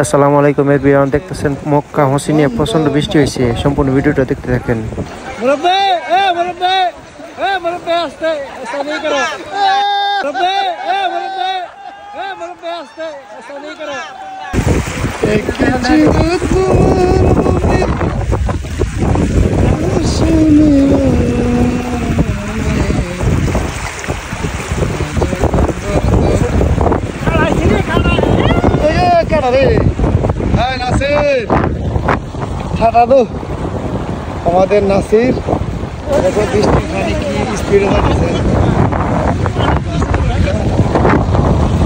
আসসালামু আলাইকুম এভরিওয়ান, দেখতেছেন মক্কা হোসেনিয়া প্রচন্ড বৃষ্টি হয়েছে। সম্পূর্ণ ভিডিওটা দেখতে থাকেন। আমাদের নাসির দেখো বৃষ্টির পানি কি স্পিডে যাচ্ছে।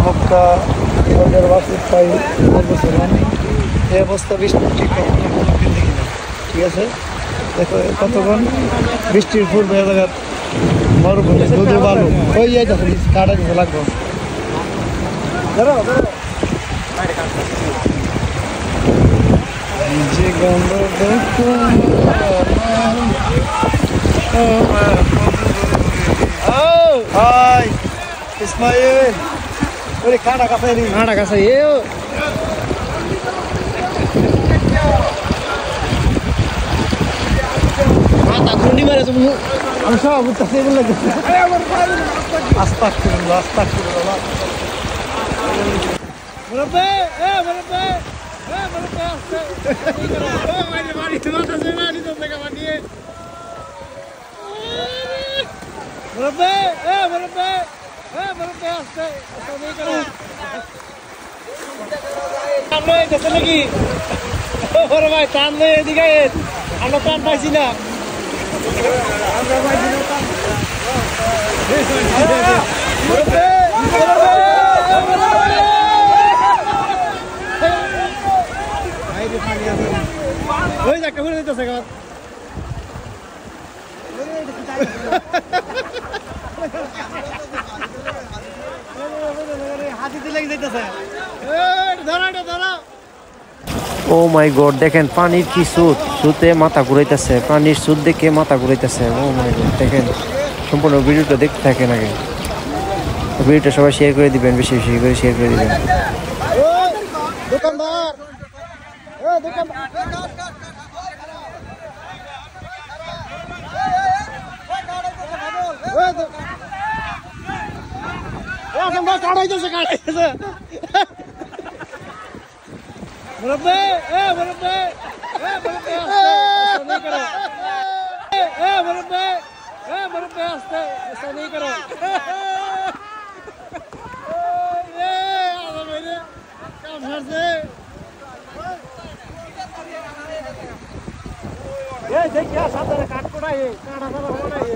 মক্কা বাজার বাসের প্রায় বলছিলাম এই অবস্থা বৃষ্টি ঠিক ঠিক আছে। দেখো কতক্ষণ বৃষ্টির পূর্বে জায়গা মরুভূমি দুধু বালু ওই দেখো কাটা কিছু লাগবে। যে গন্ধ দেখো হাই ইসমাইল ওরে কাটা কাছে মাথা ঘুন্ডি মারে তুমি আমি সব বুঝতেছি এগুলো আস্তা নাকি ভাই টান এদিকে আমরা টান পাইছি না। ওই একটা ঘুরে দিতেছে হাতি দিলে যাইতেছে। ও মাই গড, দেখেন পানির কি সুতে মাথা ঘুরাইতেছে, পানির সুদ দেখে মাথা ঘুরাইতেছে। ও মাই গড, দেখেন সম্পূর্ণ ভিডিওটা দেখতে থাকেন। আগে ভিডিওটা সবাই শেয়ার করে দিবেন, বেশি বেশি করে শেয়ার করে দিবেন। देखिए साधारण काटकोड़ा है काड़ा सारा होना है।